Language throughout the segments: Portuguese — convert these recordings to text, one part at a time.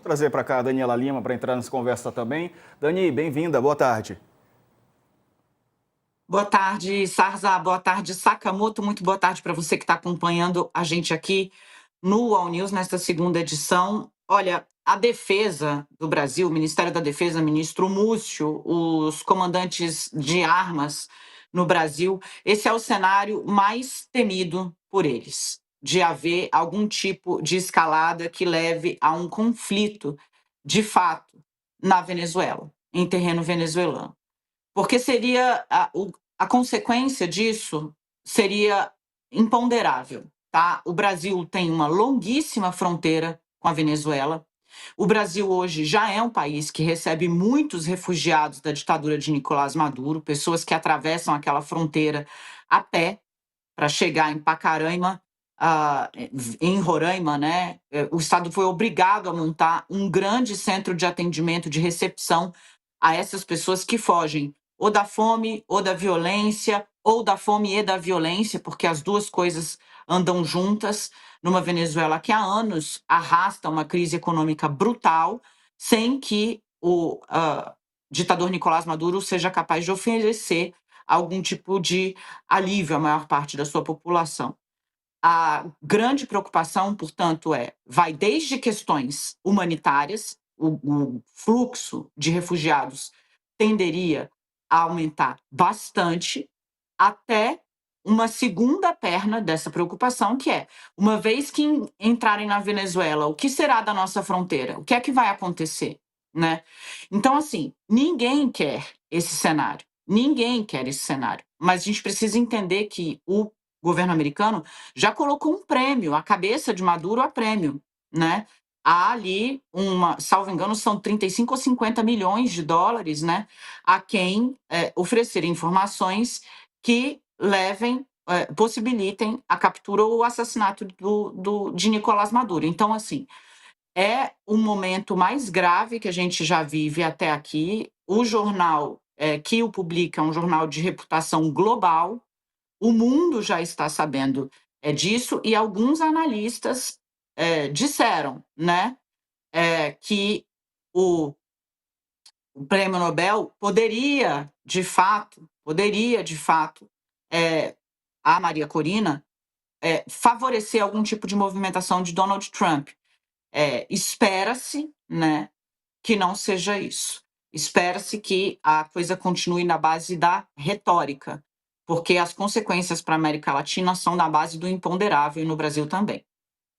Vou trazer para cá a Daniela Lima para entrar nessa conversa também. Dani, bem-vinda, boa tarde. Boa tarde, Sarza. Boa tarde, Sakamoto. Muito boa tarde para você que está acompanhando a gente aqui no All News, nesta segunda edição. Olha, a defesa do Brasil, o Ministério da Defesa, ministro Múcio, os comandantes de armas no Brasil, esse é o cenário mais temido por eles, de haver algum tipo de escalada que leve a um conflito, de fato, na Venezuela, em terreno venezuelano. Porque seria a consequência disso seria imponderável, tá? O Brasil tem uma longuíssima fronteira com a Venezuela. O Brasil hoje já é um país que recebe muitos refugiados da ditadura de Nicolás Maduro, pessoas que atravessam aquela fronteira a pé para chegar em Pacaraima, em Roraima, né? O Estado foi obrigado a montar um grande centro de atendimento, de recepção a essas pessoas que fogem ou da fome, ou da violência, ou da fome e da violência, porque as duas coisas andam juntas numa Venezuela que há anos arrasta uma crise econômica brutal, sem que o ditador Nicolás Maduro seja capaz de oferecer algum tipo de alívio à maior parte da sua população. A grande preocupação, portanto, vai desde questões humanitárias, o fluxo de refugiados tenderia a aumentar bastante, até uma segunda perna dessa preocupação, que é, uma vez que entrarem na Venezuela, o que será da nossa fronteira? O que é que vai acontecer? Né? Então, assim, ninguém quer esse cenário. Ninguém quer esse cenário. Mas a gente precisa entender que o governo americano já colocou um prêmio, a cabeça de Maduro a prêmio, né? Há ali salvo engano, são 35 ou 50 milhões de dólares, né? A quem oferecer informações que possibilitem a captura ou o assassinato de Nicolás Maduro. Então, assim, é o momento mais grave que a gente já vive até aqui. O jornal que o publica é um jornal de reputação global. O mundo já está sabendo disso e alguns analistas disseram, né, que o Prêmio Nobel poderia de fato, a Maria Corina favorecer algum tipo de movimentação de Donald Trump. Espera-se, né, que não seja isso. Espera-se que a coisa continue na base da retórica, porque as consequências para a América Latina são na base do imponderável e no Brasil também.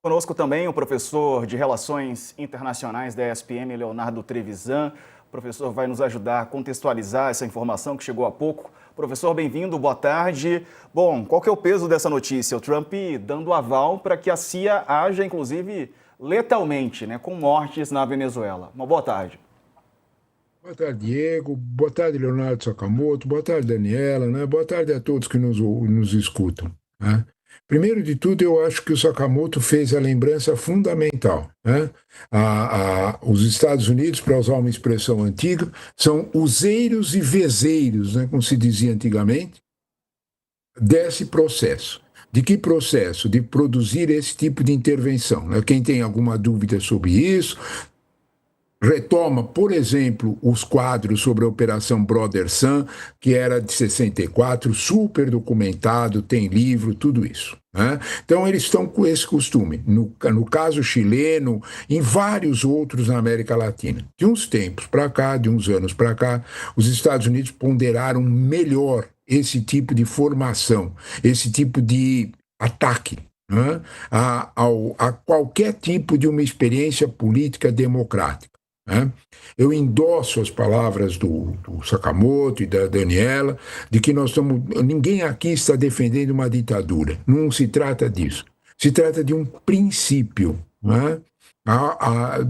Conosco também o professor de Relações Internacionais da ESPM, Leonardo Trevisan. O professor vai nos ajudar a contextualizar essa informação que chegou há pouco. Professor, bem-vindo, boa tarde. Bom, qual que é o peso dessa notícia? O Trump dando aval para que a CIA haja, inclusive, letalmente, né, com mortes na Venezuela. Uma boa tarde. Boa tarde, Diego. Boa tarde, Leonardo Sakamoto. Boa tarde, Daniela. Né? Boa tarde a todos que nos escutam. Né? Primeiro de tudo, eu acho que o Sakamoto fez a lembrança fundamental. Né? Os Estados Unidos, para usar uma expressão antiga, são useiros e vezeiros, né, como se dizia antigamente, desse processo. De que processo? De produzir esse tipo de intervenção. Né? Quem tem alguma dúvida sobre isso, retoma, por exemplo, os quadros sobre a Operação Brother Sun, que era de 64, super documentado, tem livro, tudo isso. Né? Então, eles estão com esse costume. No caso chileno, em vários outros na América Latina. De uns tempos para cá, de uns anos para cá, os Estados Unidos ponderaram melhor esse tipo de formação, esse tipo de ataque, né? a qualquer tipo de uma experiência política democrática. Eu endosso as palavras do Sakamoto e da Daniela, de que ninguém aqui está defendendo uma ditadura. Não se trata disso. Se trata de um princípio. Né?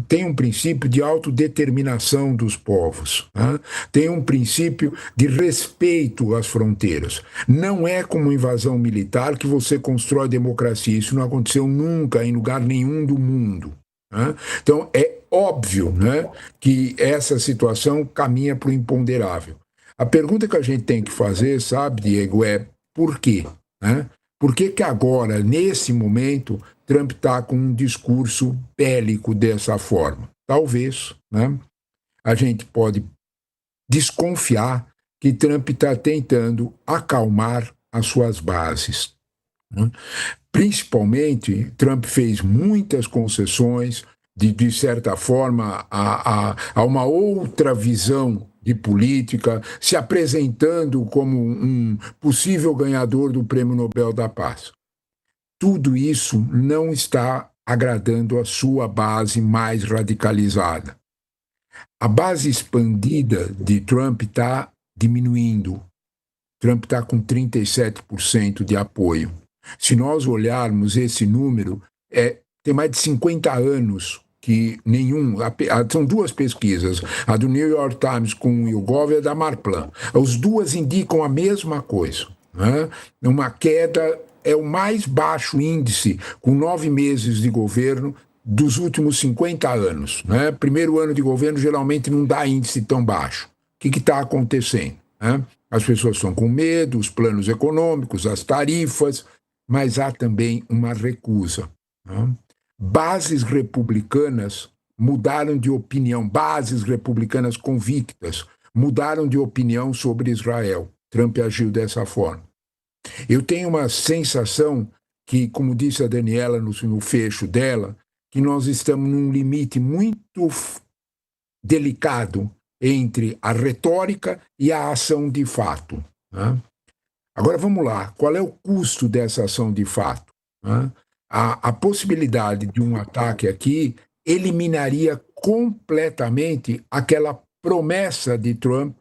Tem um princípio de autodeterminação dos povos. Né? Tem um princípio de respeito às fronteiras. Não é como invasão militar que você constrói democracia. Isso não aconteceu nunca em lugar nenhum do mundo. Né? Então, é óbvio, né, que essa situação caminha para o imponderável. A pergunta que a gente tem que fazer, sabe, Diego, é por quê? Né? Por que agora, nesse momento, Trump está com um discurso bélico dessa forma? talvez, né, a gente pode desconfiar que Trump está tentando acalmar as suas bases, né? Principalmente, Trump fez muitas concessões, de certa forma, a uma outra visão de política, se apresentando como um possível ganhador do Prêmio Nobel da Paz. Tudo isso não está agradando a sua base mais radicalizada. A base expandida de Trump está diminuindo. Trump está com 37% de apoio. Se nós olharmos esse número, tem mais de 50 anos que são duas pesquisas, a do New York Times com o YouGov e a da Marplan. As duas indicam a mesma coisa, né? Uma queda, é o mais baixo índice com 9 meses de governo dos últimos 50 anos, né? Primeiro ano de governo geralmente não dá índice tão baixo. O que está acontecendo, né? As pessoas estão com medo, os planos econômicos, as tarifas, mas há também uma recusa, né? Bases republicanas mudaram de opinião, bases republicanas convictas mudaram de opinião sobre Israel. Trump agiu dessa forma. Eu tenho uma sensação que, como disse a Daniela no fecho dela, que nós estamos num limite muito delicado entre a retórica e a ação de fato, né? Agora vamos lá, qual é o custo dessa ação de fato, né? A possibilidade de um ataque aqui eliminaria completamente aquela promessa de Trump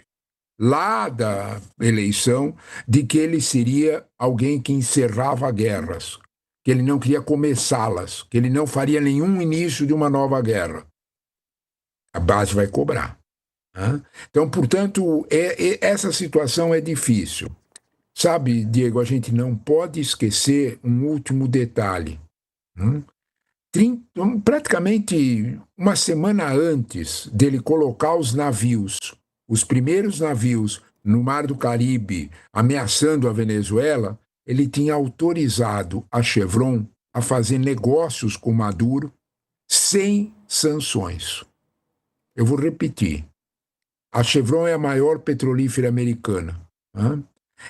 lá da eleição de que ele seria alguém que encerrava guerras, que ele não queria começá-las, que ele não faria nenhum início de uma nova guerra. A base vai cobrar, né? Então, portanto, essa situação é difícil. Sabe, Diego, a gente não pode esquecer um último detalhe, né? Praticamente uma semana antes dele colocar os navios, os primeiros navios no Mar do Caribe, ameaçando a Venezuela, ele tinha autorizado a Chevron a fazer negócios com Maduro sem sanções. Eu vou repetir. A Chevron é a maior petrolífera americana, né?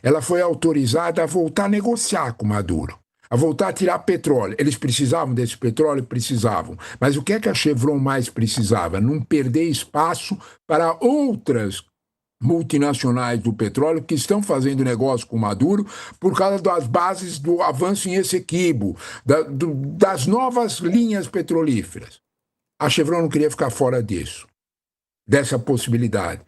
Ela foi autorizada a voltar a negociar com Maduro, a voltar a tirar petróleo. Eles precisavam desse petróleo? Precisavam. Mas o que é que a Chevron mais precisava? Não perder espaço para outras multinacionais do petróleo que estão fazendo negócio com Maduro por causa das bases do avanço em Essequibo, das novas linhas petrolíferas. A Chevron não queria ficar fora disso, dessa possibilidade.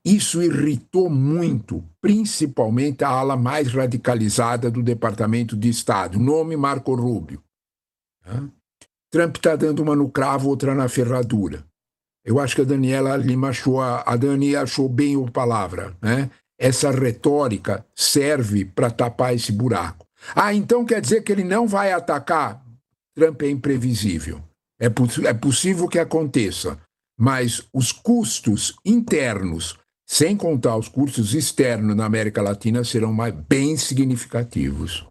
Isso irritou muito, principalmente a ala mais radicalizada do Departamento de Estado, nome Marco Rubio. Trump está dando uma no cravo, outra na ferradura. Eu acho que a Daniela Lima achou bem a palavra, né? Essa retórica serve para tapar esse buraco. Então quer dizer que ele não vai atacar? Trump é imprevisível. É possível que aconteça, mas os custos internos, sem contar os custos externos na América Latina, serão bem significativos.